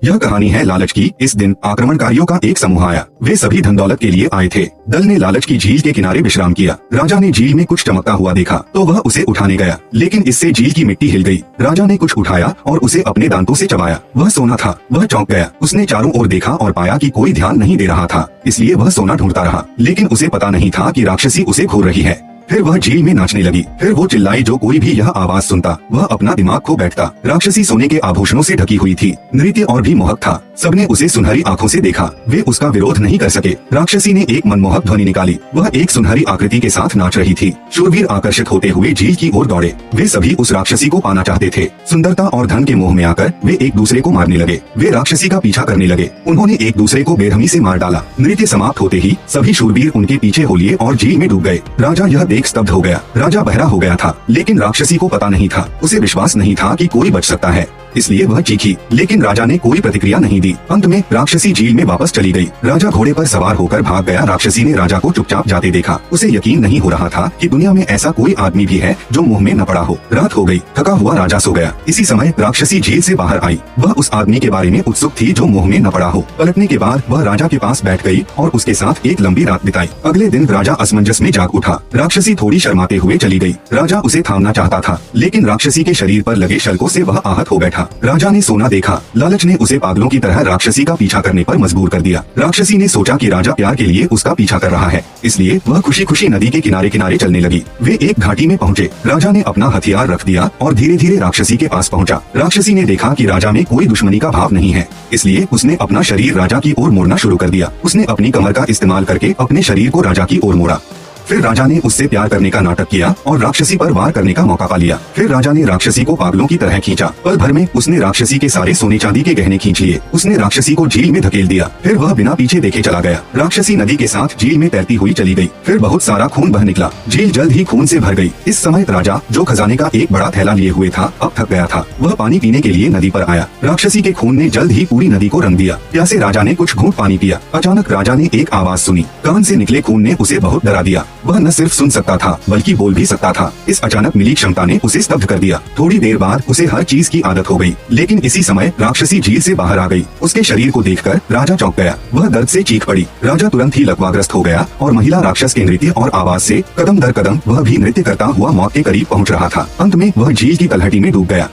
यह कहानी है लालच की। इस दिन आक्रमणकारियों का एक समूह आया। वे सभी धन दौलत के लिए आए थे। दल ने लालच की झील के किनारे विश्राम किया। राजा ने झील में कुछ चमकता हुआ देखा तो वह उसे उठाने गया, लेकिन इससे झील की मिट्टी हिल गई। राजा ने कुछ उठाया और उसे अपने दांतों से चबाया। वह सोना था। वह चौंक गया। उसने चारों ओर देखा और पाया कि कोई ध्यान नहीं दे रहा था, इसलिए वह सोना ढूंढता रहा, लेकिन उसे पता नहीं था कि राक्षसी उसे घूर रही है। फिर वह झील में नाचने लगी। फिर वो चिल्लाई, जो कोई भी यह आवाज सुनता वह अपना दिमाग खो बैठता। राक्षसी सोने के आभूषणों से ढकी हुई थी। नृत्य और भी मोहक था। सबने उसे सुनहरी आंखों से देखा। वे उसका विरोध नहीं कर सके। राक्षसी ने एक मनमोहक ध्वनि निकाली। वह एक सुनहरी आकृति के साथ नाच रही थी। शूरवीर आकर्षित होते हुए झील की ओर दौड़े। वे सभी उस राक्षसी को पाना चाहते थे। सुंदरता और धन के मोह में आकर वे एक दूसरे को मारने लगे। वे राक्षसी का पीछा करने लगे। उन्होंने एक दूसरे को बेरहमी से मार डाला। नृत्य समाप्त होते ही सभी शूरवीर उनके पीछे हो लिए और झील में डूब गए। राजा यह देख स्तब्ध हो गया। राजा बहरा हो गया था, लेकिन राक्षसी को पता नहीं था। उसे विश्वास नहीं था कि कोई बच सकता है, इसलिए वह चीखी, लेकिन राजा ने कोई प्रतिक्रिया नहीं दी। अंत में राक्षसी झील में वापस चली गई। राजा घोड़े पर सवार होकर भाग गया। राक्षसी ने राजा को चुपचाप जाते देखा। उसे यकीन नहीं हो रहा था कि दुनिया में ऐसा कोई आदमी भी है जो मुंह में न पड़ा हो। रात हो गई। थका हुआ राजा सो गया। इसी समय राक्षसी झील से बाहर आई। वह उस आदमी के बारे में उत्सुक थी जो मुंह में न पड़ा हो। पलटने के बाद वह राजा के पास बैठ गई और उसके साथ एक लंबी रात बिताई। अगले दिन राजा असमंजस में जाग उठा। राक्षसी थोड़ी शर्माते हुए चली गई। राजा उसे थामना चाहता था, लेकिन राक्षसी के शरीर पर लगे शल्कों से वह आहत हो बैठा। राजा ने सोना देखा। लालच ने उसे पागलों की तरह राक्षसी का पीछा करने पर मजबूर कर दिया। राक्षसी ने सोचा कि राजा प्यार के लिए उसका पीछा कर रहा है, इसलिए वह खुशी खुशी नदी के किनारे किनारे चलने लगी। वे एक घाटी में पहुँचे। राजा ने अपना हथियार रख दिया और धीरे धीरे राक्षसी के पास पहुँचा। राक्षसी ने देखा कि राजा में कोई दुश्मनी का भाव नहीं है, इसलिए उसने अपना शरीर राजा की ओर मोड़ना शुरू कर दिया। उसने अपनी कमर का इस्तेमाल करके अपने शरीर को राजा की ओर मोड़ा। फिर राजा ने उससे प्यार करने का नाटक किया और राक्षसी पर वार करने का मौका पा लिया। फिर राजा ने राक्षसी को पागलों की तरह खींचा। पल भर में उसने राक्षसी के सारे सोने चांदी के गहने खींच लिए। उसने राक्षसी को झील में धकेल दिया। फिर वह बिना पीछे देखे चला गया। राक्षसी नदी के साथ झील में तैरती हुई चली गई। फिर बहुत सारा खून बह निकला। झील जल्द ही खून से भर गई। इस समय राजा, जो खजाने का एक बड़ा थैला लिए हुए था, अब थक गया था। वह पानी पीने के लिए नदी पर आया। राक्षसी के खून ने जल्द ही पूरी नदी को रंग दिया। प्यासे राजा ने कुछ घूंट पानी पिया। अचानक राजा ने एक आवाज सुनी। कान से निकले खून ने उसे बहुत डरा दिया। वह न सिर्फ सुन सकता था बल्कि बोल भी सकता था। इस अचानक मिली क्षमता ने उसे स्तब्ध कर दिया। थोड़ी देर बाद उसे हर चीज की आदत हो गई, लेकिन इसी समय राक्षसी झील से बाहर आ गई। उसके शरीर को देखकर राजा चौंक गया। वह दर्द से चीख पड़ी। राजा तुरंत ही लकवाग्रस्त हो गया और महिला राक्षस के नृत्य और आवाज से कदम दर कदम वह भी नृत्य करता हुआ मौत के करीब पहुंच रहा था। अंत में वह झील की तलहटी में डूब गया।